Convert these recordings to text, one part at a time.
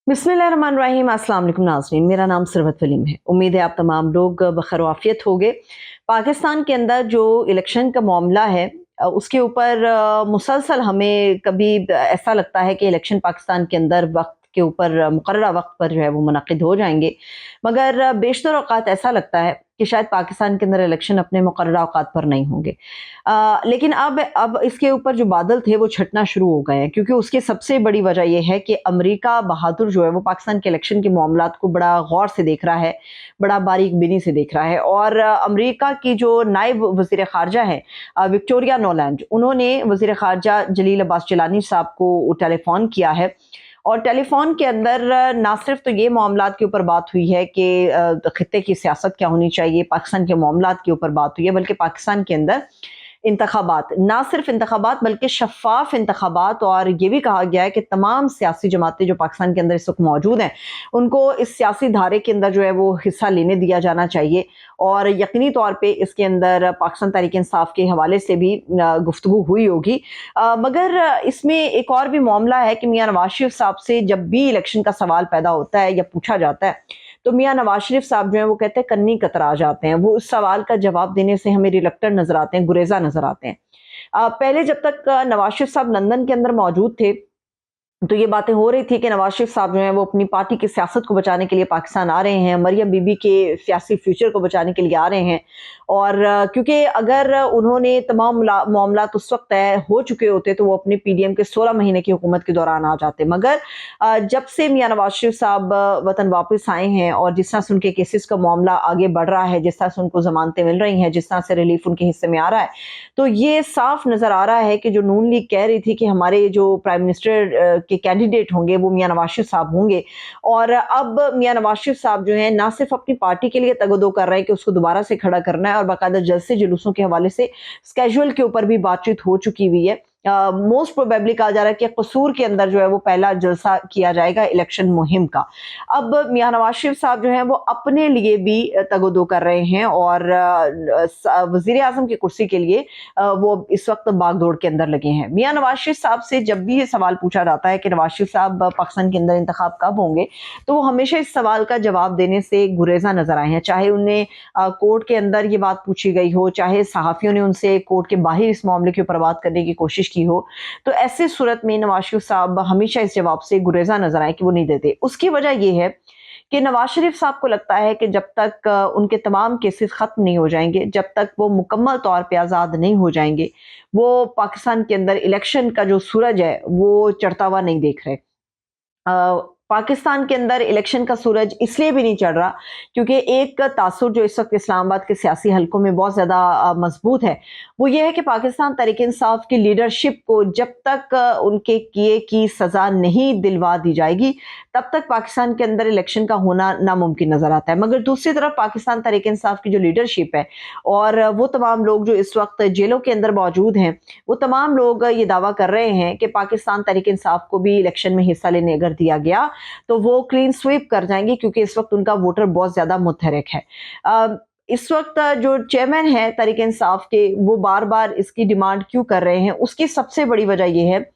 बिस्मिल्लाहिर्रहमानिर्रहीम। अस्सलाम वालेकुम नाज़रीन, मेरा नाम सरवत वलीम है। उम्मीद है आप तमाम लोग बखैर आफियत होंगे। पाकिस्तान के अंदर जो इलेक्शन का मामला है उसके ऊपर मुसलसल हमें कभी ऐसा लगता है कि इलेक्शन पाकिस्तान के अंदर वक्त के ऊपर मुकर्ररा वक्त पर जो है वो मुनक़िद हो जाएंगे, मगर बेशतर औक़ात ऐसा लगता है कि शायद पाकिस्तान के अंदर इलेक्शन अपने मुकर्ररा औक़ात पर नहीं होंगे। लेकिन अब इसके ऊपर जो बादल थे वो छटना शुरू हो गए हैं, क्योंकि उसकी सबसे बड़ी वजह ये है कि अमेरिका बहादुर जो है वो पाकिस्तान के इलेक्शन के मामलात को बड़ा गौर से देख रहा है, बड़ा बारीक बीनी से देख रहा है। और अमेरिका की जो नायब वज़ीर ख़ारजा हैं विक्टोरिया नोलैंड, उन्होंने वज़ीर ख़ारजा जलील अब्बास जिलानी साहब को टेलीफ़ोन किया है। और टेलीफ़ोन के अंदर ना सिर्फ तो ये मामलात के ऊपर बात हुई है कि ख़ित्ते की सियासत क्या होनी चाहिए, पाकिस्तान के मामलात के ऊपर बात हुई है, बल्कि पाकिस्तान के अंदर इंतख़ाबात, ना सिर्फ इंतख़ाबात बल्कि शफ़ाफ़ इंतख़ाबात। और ये भी कहा गया है कि तमाम सियासी जमातें जो पाकिस्तान के अंदर इस वक्त मौजूद हैं, उनको इस सियासी धारे के अंदर जो है वो हिस्सा लेने दिया जाना चाहिए। और यकीनी तौर पे इसके अंदर पाकिस्तान तहरीक इंसाफ के हवाले से भी गुफ्तगू हुई होगी। मगर इसमें एक और भी मामला है कि मियाँ नवाज शरीफ साहब से जब भी इलेक्शन का सवाल पैदा होता है या पूछा जाता है, तो मियाँ नवाज शरीफ साहब जो हैं वो कहते हैं कन्नी कतरा जाते हैं। वो उस सवाल का जवाब देने से हमें रिलक्टेंट नज़र आते हैं, गुरेज़ा नज़र आते हैं। पहले जब तक नवाज शरीफ साहब लंदन के अंदर मौजूद थे, तो ये बातें हो रही थी कि नवाज शरीफ साहब जो हैं वो अपनी पार्टी की सियासत को बचाने के लिए पाकिस्तान आ रहे हैं, मरियम बीबी के सियासी फ्यूचर को बचाने के लिए आ रहे हैं। और क्योंकि अगर उन्होंने तमाम मामलात उस वक्त तय हो चुके होते तो वो अपने पीडीएम के 16 महीने की हुकूमत के दौरान आ जाते। मगर जब से मियाँ नवाज शरीफ साहब वतन वापस आए हैं और जिस तरह से उनके केसेस का मामला आगे बढ़ रहा है, जिस तरह से उनको जमानतें मिल रही हैं, जिस तरह से रिलीफ उनके हिस्से में आ रहा है, तो ये साफ नजर आ रहा है कि जो नून लीग कह रही थी कि हमारे जो प्राइम मिनिस्टर के कैंडिडेट होंगे वो मियाँ नवाज शरीफ साहब होंगे, और अब मियाँ नवाज शरीफ साहब जो हैं ना सिर्फ अपनी पार्टी के लिए तगदो कर रहे हैं कि उसको दोबारा से खड़ा करना है, और बाकायदा जलसे जुलूसों के हवाले से स्केजुअल के ऊपर भी बातचीत हो चुकी हुई है। मोस्ट प्रोबेबली कहा जा रहा है कि कसूर के अंदर जो है वो पहला जलसा किया जाएगा इलेक्शन मुहिम का। अब मियाँ नवाज शरीफ साहब जो हैं वो अपने लिए भी तगदो कर रहे हैं, और वजीर आजम की कुर्सी के लिए वो इस वक्त बागदौड़ के अंदर लगे हैं। मियाँ नवाज शरीफ साहब से जब भी ये सवाल पूछा जाता है कि नवाज शरीफ साहब पाकिस्तान के अंदर इंतखाब कब होंगे, तो वो हमेशा इस सवाल का जवाब देने से गुरेजा नजर आए हैं। चाहे उन्हें कोर्ट के अंदर ये बात पूछी गई हो, चाहे सहाफ़ियों ने उनसे कोर्ट के बाहर इस मामले के ऊपर बात करने की कोशिश की हो, तो ऐसे सूरत में नवाज शरीफ साहब हमेशा इस जवाब से गुरेजा नजर आए कि वो नहीं देते। उसकी वजह ये है कि नवाज शरीफ साहब को लगता है कि जब तक उनके तमाम केसेस खत्म नहीं हो जाएंगे, जब तक वो मुकम्मल तौर पे आज़ाद नहीं हो जाएंगे, वो पाकिस्तान के अंदर इलेक्शन का जो सूरज है वो चढ़ता हुआ नहीं देख रहे। पाकिस्तान के अंदर इलेक्शन का सूरज इसलिए भी नहीं चढ़ रहा क्योंकि एक तासुर जो इस वक्त इस्लामाबाद के सियासी हलकों में बहुत ज़्यादा मजबूत है, वो ये है कि पाकिस्तान तहरीक इंसाफ की लीडरशिप को जब तक उनके किए की सज़ा नहीं दिलवा दी जाएगी, तब तक पाकिस्तान के अंदर इलेक्शन का होना नामुमकिन नज़र आता है। मगर दूसरी तरफ पाकिस्तान तहरीक इंसाफ की जो लीडरशिप है और वो तमाम लोग जो इस वक्त जेलों के अंदर मौजूद हैं, वो तमाम लोग ये दावा कर रहे हैं कि पाकिस्तान तहरीक इंसाफ को भी इलेक्शन में हिस्सा लेने अगर दिया गया तो वो क्लीन स्वीप कर जाएंगे, क्योंकि इस वक्त उनका वोटर बहुत ज्यादा मुतहरिक है। इस वक्त जो चेयरमैन है तहरीक इंसाफ के, वो बार बार इसकी डिमांड क्यों कर रहे हैं, उसकी सबसे बड़ी वजह यह है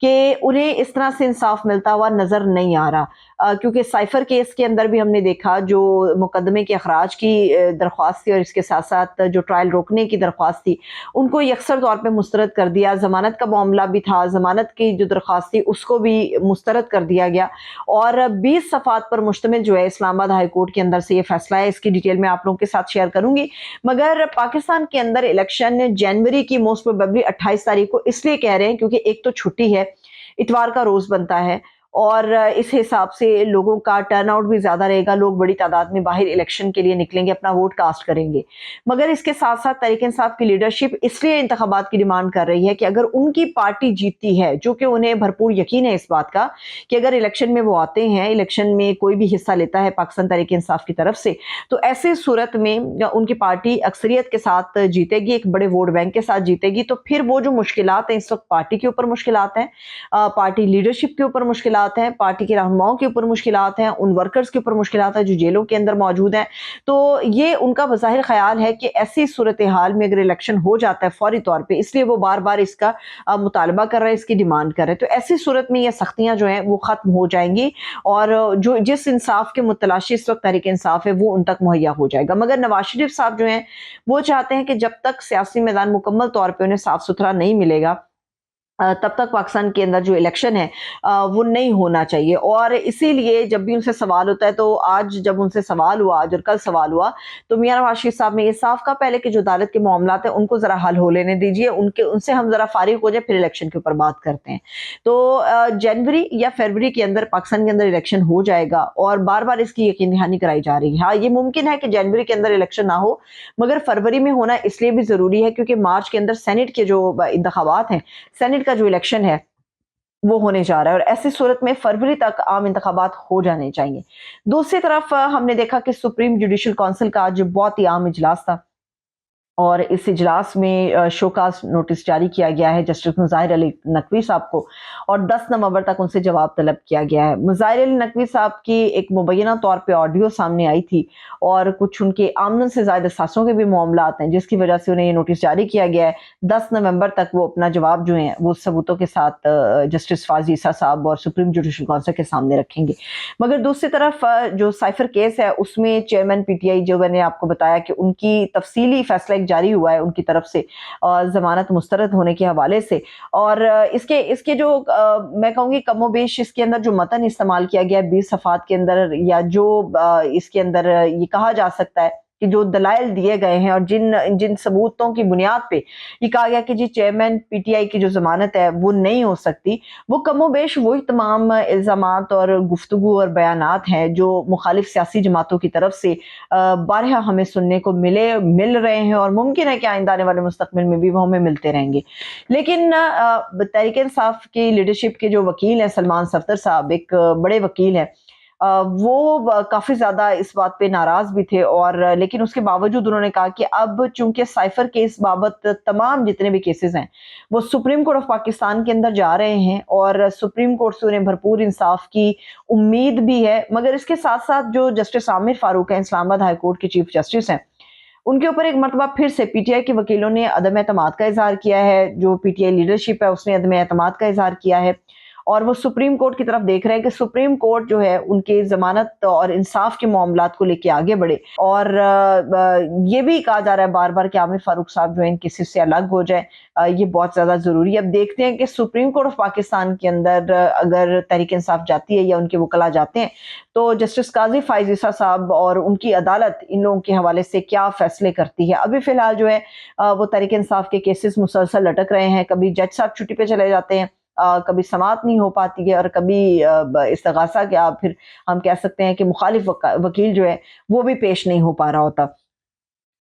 कि उन्हें इस तरह से इंसाफ मिलता हुआ नजर नहीं आ रहा। क्योंकि साइफर केस के अंदर भी हमने देखा जो मुकदमे के अखराज की दरख्वास्त थी और इसके साथ साथ जो ट्रायल रोकने की दरख्वास्त थी, उनको यकसर तौर पे मुस्तरद कर दिया। जमानत का मामला भी था, जमानत की जो दरख्वास्त थी उसको भी मुस्तरद कर दिया गया। और 20 सफ़ात पर मुश्तमिल जो है इस्लामाबाद हाई कोर्ट के अंदर से ये फैसला है। इसकी डिटेल मैं आप लोगों के साथ शेयर करूंगी। मगर पाकिस्तान के अंदर इलेक्शन जनवरी की मोस्ट प्रोबेबली 28 तारीख को इसलिए कह रहे हैं क्योंकि एक तो छुट्टी है, इतवार का रोज बनता है, और इस हिसाब से लोगों का टर्नआउट भी ज्यादा रहेगा, लोग बड़ी तादाद में बाहर इलेक्शन के लिए निकलेंगे, अपना वोट कास्ट करेंगे। मगर इसके साथ साथ तहरीक इंसाफ की लीडरशिप इसलिए इंतखाबात की डिमांड कर रही है कि अगर उनकी पार्टी जीतती है, जो कि उन्हें भरपूर यकीन है इस बात का कि अगर इलेक्शन में वो आते हैं, इलेक्शन में कोई भी हिस्सा लेता है पाकिस्तान तहरीक इंसाफ की तरफ से, तो ऐसे सूरत में उनकी पार्टी अक्सरियत के साथ जीतेगी, एक बड़े वोट बैंक के साथ जीतेगी। तो फिर वो जो मुश्किलात हैं इस वक्त पार्टी के ऊपर मुश्किलात हैं, पार्टी लीडरशिप के ऊपर मुश्किलात मुश्किलात हैं, पार्टी के रहनुमाओं के ऊपर मुश्किलात हैं, उन वर्कर्स के ऊपर मुश्किलात हैं जो जेलों के अंदर मौजूद हैं। तो ये उनका बज़ाहिर ख़याल है कि ऐसी सूरत हाल में अगर इलेक्शन हो जाता है फ़ौरी तौर पे, इसलिए वो बार-बार इसका मुतालबा कर रहे हैं, इसकी डिमांड कर रहे हैं। तो ऐसी सूरत में ये सख्तियाँ जो हैं वो ख़त्म हो जाएँगी और जो जिस इंसाफ के मुतलाशी इस वक़्त तहरीक इंसाफ है वो उन तक मुहैया हो जाएगा। मगर नवाज़ शरीफ साहब जो हैं वो चाहते हैं कि जब तक सियासी मैदान मुकम्मल तौर पे उन्हें साफ-सुथरा नहीं मिलेगा, तब तक पाकिस्तान के अंदर जो इलेक्शन है वो नहीं होना चाहिए। और इसीलिए जब भी उनसे सवाल होता है, तो आज जब उनसे सवाल हुआ, आज और कल सवाल हुआ, तो मियां नवाज शरीफ साहब ने ये साफ कहा पहले कि जो अदालत के मामलात हैं उनको ज़रा हल हो लेने दीजिए, उनसे हम ज़रा फारिग हो जाए, फिर इलेक्शन के ऊपर बात करते हैं। तो जनवरी या फरवरी के अंदर पाकिस्तान के अंदर इलेक्शन हो जाएगा और बार बार इसकी यकीन दहानी कराई जा रही है। हाँ, ये मुमकिन है कि जनवरी के अंदर इलेक्शन ना हो, मगर फरवरी में होना इसलिए भी ज़रूरी है क्योंकि मार्च के अंदर सेनेट के जो इंतखाबात हैं, सेनेट का जो इलेक्शन है वो होने जा रहा है और ऐसी सूरत में फरवरी तक आम इंतखाबात हो जाने चाहिए। दूसरी तरफ हमने देखा कि सुप्रीम जुडिशल काउंसिल का आज बहुत ही आम इजलास था और इस इजलास में शोकास नोटिस जारी किया गया है जस्टिस मुज़ाहिर अली नकवी साहब को और 10 नवंबर तक उनसे जवाब तलब किया गया है। मुज़ाहिर अली नकवी साहब की एक मुबैना तौर पे ऑडियो सामने आई थी और कुछ उनके आमदन से ज़ायद असासों के भी मामलात हैं जिसकी वजह से उन्हें ये नोटिस जारी किया गया है। 10 नवंबर तक वो अपना जवाब जो है वो सबूतों के साथ जस्टिस फाजी ईसा साहब और सुप्रीम जुडिशल काउंसिल के सामने रखेंगे। मगर दूसरी तरफ जो साइफर केस है उसमें चेयरमैन पीटीआई जो मैंने आपको बताया कि उनकी तफसीली फैसला जारी हुआ है उनकी तरफ से जमानत मुस्तरद होने के हवाले से। और इसके जो मैं कहूँगी कमोबेश इसके अंदर जो मतन इस्तेमाल किया गया है 20 सफ़ात के अंदर, या जो इसके अंदर ये कहा जा सकता है कि जो दलाइल दिए गए हैं और जिन जिन सबूतों की बुनियाद पे ये कहा गया कि जी चेयरमैन पीटीआई की जो जमानत है वो नहीं हो सकती, वो कमोबेश वही तमाम इल्ज़ामात और गुफ्तगू और बयानात हैं जो मुखालिफ सियासी जमातों की तरफ से बारहा हमें सुनने को मिल रहे हैं और मुमकिन है कि आइंदा आने वाले मुस्तकबिल में भी वो हमें मिलते रहेंगे। लेकिन तहरीक इंसाफ की लीडरशिप के जो वकील हैं सलमान सफ्दर साहब, एक बड़े वकील हैं, वो काफ़ी ज़्यादा इस बात पे नाराज़ भी थे और लेकिन उसके बावजूद उन्होंने कहा कि अब चूँकि साइफर केस बाबत तमाम जितने भी केसेस हैं वो सुप्रीम कोर्ट ऑफ पाकिस्तान के अंदर जा रहे हैं और सुप्रीम कोर्ट से उन्हें भरपूर इंसाफ की उम्मीद भी है। मगर इसके साथ-साथ जो जस्टिस आमिर फारूक हैं, इस्लामाबाद हाई कोर्ट के चीफ जस्टिस हैं, उनके ऊपर एक मर्तबा फिर से पीटीआई के वकीलों ने अदम एतमाद का इज़हार किया है। जो पीटीआई लीडरशिप है उसने अदम एतमाद का इज़हार किया है और वो सुप्रीम कोर्ट की तरफ देख रहे हैं कि सुप्रीम कोर्ट जो है उनके ज़मानत और इंसाफ के मामलात को लेके आगे बढ़े। और ये भी कहा जा रहा है बार-बार कि आमिर फारूक साहब जो है इन केसेस से अलग हो जाए। ये बहुत ज़्यादा ज़रूरी है। अब देखते हैं कि सुप्रीम कोर्ट ऑफ पाकिस्तान के अंदर अगर तहरीक इंसाफ जाती है या उनके वकला जाते हैं, तो जस्टिस काज़ी फाइज़ ईसा साहब और उनकी अदालत इन लोगों के हवाले से क्या फ़ैसले करती है। अभी फ़िलहाल जो है वो तहरीक इंसाफ के केसेस मुसलसल लटक रहे हैं। कभी जज साहब छुट्टी पे चले जाते हैं, कभी समाअत नहीं हो पाती है और कभी इस्तग़ासा क्या फिर हम कह सकते हैं कि मुखालिफ वकील जो है वो भी पेश नहीं हो पा रहा होता।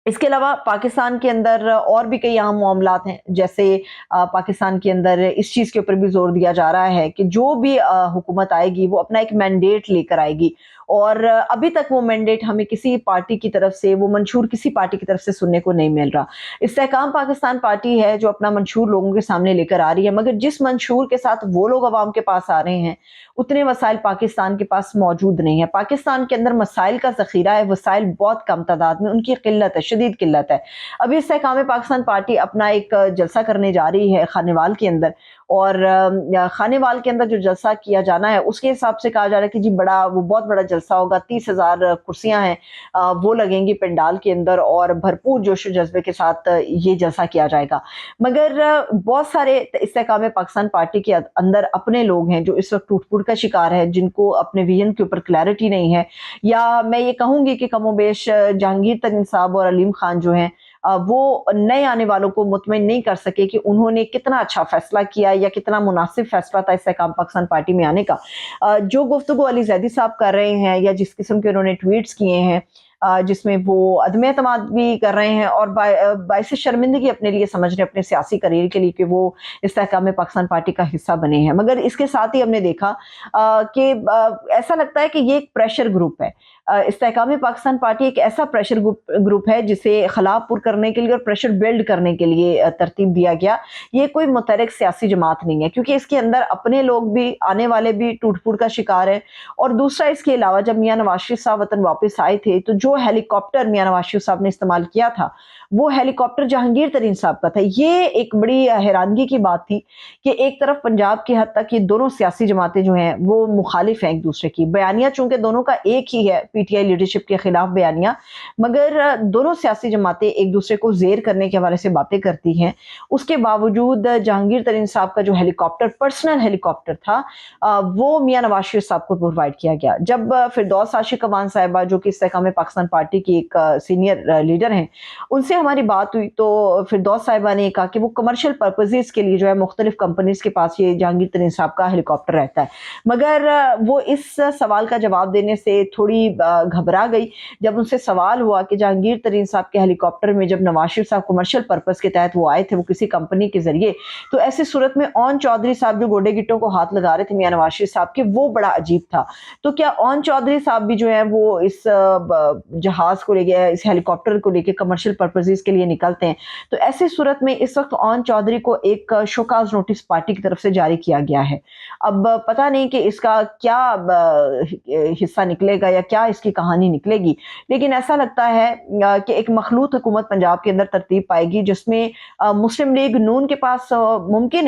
इसके अलावा पाकिस्तान के अंदर और भी कई अहम मामलात हैं, जैसे पाकिस्तान के अंदर इस चीज़ के ऊपर भी ज़ोर दिया जा रहा है कि जो भी हुकूमत आएगी वो अपना एक मैंडेट लेकर आएगी और अभी तक वो मैंडेट हमें किसी पार्टी की तरफ से, वो मंशूर किसी पार्टी की तरफ से सुनने को नहीं मिल रहा। इस्तेहकाम पाकिस्तान पार्टी है जो अपना मंशूर लोगों के सामने लेकर आ रही है, मगर जिस मंशूर के साथ वो लोग अवाम के पास आ रहे हैं उतने वसाइल पाकिस्तान के पास मौजूद नहीं है। पाकिस्तान के अंदर मसाइल का ज़ख़ीरा है, वसाइल बहुत कम तादाद में, उनकी किल्लत है, शदीद किल्लत है। अभी इस्तेहकाम पाकिस्तान पार्टी अपना एक जलसा करने जा रही है खानेवाल के अंदर और खानेवाल के अंदर जो जलसा किया जाना है उसके हिसाब से कहा जा रहा है कि जी वो बहुत बड़ा जलसा होगा। 30,000 कुर्सियां हैं, वो लगेंगी पंडाल के अंदर और भरपूर जोश जज्बे के साथ ये जलसा किया जाएगा। मगर बहुत सारे इस्तेहकाम पाकिस्तान पार्टी के अंदर अपने लोग हैं जो इस वक्त टूट-फूट का शिकार है, जिनको अपने विजन के ऊपर क्लैरिटी नहीं है, या मैं ये कहूँगी कि कमोबेश जहांगीर तरीन साहब और अलीम खान जो हैं वो नए आने वालों को मुतमईन नहीं कर सके कि उन्होंने कितना अच्छा फैसला किया या कितना मुनासिब फैसला था इस्तेहकाम पाकिस्तान पार्टी में आने का। जो गुफ्तगू अली जैदी साहब कर रहे हैं या जिस किस्म के उन्होंने ट्वीट्स किए हैं, جس میں وہ عدم اعتماد بھی کر رہے ہیں اور باعث شرمندگی اپنے لیے سمجھ رہے ہیں اپنے سیاسی کریئر کے لیے کہ وہ استحکام پاکستان پارٹی کا حصہ بنے ہیں. مگر اس کے ساتھ ہی ہم نے دیکھا کہ ایسا لگتا ہے کہ یہ ایک پریشر گروپ ہے. استحکام پاکستان پارٹی ایک ایسا پریشر گروپ ہے جسے خلا پر کرنے کے لیے اور پریشر بلڈ کرنے کے لیے ترتیب دیا گیا. یہ کوئی متحرک سیاسی جماعت نہیں ہے کیونکہ اس کے اندر اپنے لوگ بھی آنے والے بھی ٹوٹ پھوٹ کا شکار ہیں. اور دوسرا اس کے علاوہ جب میاں نواز شریف صاحب وطن واپس آئے تھے تو جو ہیلی کاپٹر میاں نواز شریف صاحب نے استعمال کیا تھا وہ ہیلی کاپٹر جہانگیر ترین صاحب کا تھا. یہ ایک بڑی حیرانگی کی بات تھی کہ ایک طرف پنجاب کی حد تک یہ دونوں سیاسی جماعتیں جو ہیں وہ مخالف ہیں ایک دوسرے کی. بیانیہ چونکہ دونوں کا ایک ہی ہے, پی ٹی آئی لیڈرشپ کے خلاف بیانیہ, مگر دونوں سیاسی جماعتیں ایک دوسرے کو زیر کرنے کے حوالے سے باتیں کرتی ہیں. اس کے باوجود جہانگیر ترین صاحب کا جو ہیلی کاپٹر پرسنل ہیلی کاپٹر تھا وہ میاں نواز شریف صاحب کو پرووائڈ کیا گیا. جب فردوس عاشق امان صاحبہ جو کہ استحکام پاکستان پارٹی کی ایک سینئر لیڈر ہیں, ان سے ہماری بات ہوئی تو فردوس صاحبہ نے کہا کہ وہ کمرشل پرپزز کے لیے جو ہے مختلف کمپنیز کے پاس یہ جہانگیر ترین صاحب کا ہیلی کاپٹر رہتا ہے. مگر وہ اس سوال کا جواب دینے سے تھوڑی گھبرا گئی جب ان سے سوال ہوا کہ جہانگیر ترین صاحب کے ہیلی کاپٹر میں جب نواز شریف صاحب کمرشل پرپز کے تحت وہ آئے تھے وہ کسی کمپنی کے ذریعے, تو ایسی صورت میں اون چودھری صاحب جو گوڈے گٹوں کو ہاتھ لگا رہے تھے میاں نواز شریف صاحب کے, وہ بڑا عجیب تھا. تو کیا اون چودھری صاحب بھی جو ہے وہ اس جہاز کو لے کے, اس ہیلی کاپٹر کو لے کے کمرشل پرپزز کے لیے نکلتے ہیں؟ تو ایسی صورت میں اس وقت اون چودھری کو ایک شوکاز نوٹس پارٹی کی طرف سے جاری کیا گیا ہے. اب پتہ نہیں کہ اس کا کیا حصہ نکلے گا یا کیا اس کی کہانی نکلے گی, لیکن ایسا لگتا ہے کہ ایک مخلوط حکومت پنجاب کے اندر ترتیب پائے گی جس میں مسلم لیگ نون کے پاس ممکن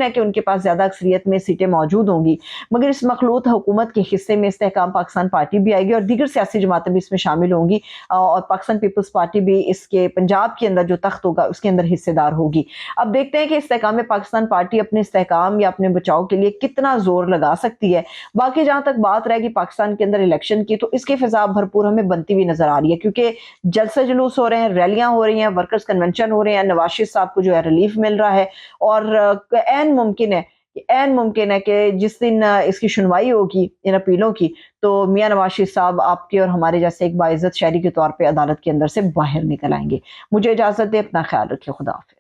ہے کہ ان کے پاس زیادہ اکثریت میں سیٹیں موجود ہوں گی, مگر اس مخلوط حکومت کے حصے میں استحکام پاکستان پارٹی بھی آئے گی اور دیگر سیاسی جماعتیں بھی اس میں شامل ہوں گی, اور پاکستان پیپلز پارٹی بھی اس کے پنجاب کے اندر جو تخت ہوگا اس کے اندر حصے دار ہوگی. اب دیکھتے ہیں کہ استحکام پاکستان پارٹی اپنے استحکام یا اپنے بچاؤ کے لیے کتنا زور لگا سکتی ہے. باقی جہاں تک بات رہے گی پاکستان کے اندر الیکشن کی, تو اس کی فضا بھرپور ہمیں بنتی ہوئی نظر آ رہی ہے کیونکہ جلسے جلوس ہو رہے ہیں, ریلیاں ہو رہی ہیں, ورکرز کنونشن ہو رہے ہیں, نواز شریف صاحب کو جو ہے ریلیف مل رہا ہے, اور عین ممکن ہے کہ جس دن اس کی سنوائی ہوگی ان اپیلوں کی تو میاں نواز شریف صاحب آپ کے اور ہمارے جیسے ایک باعزت شہری کے طور پہ عدالت کے اندر سے باہر نکل آئیں گے. مجھے اجازت دے, اپنا خیال رکھیے, خدا حافظ.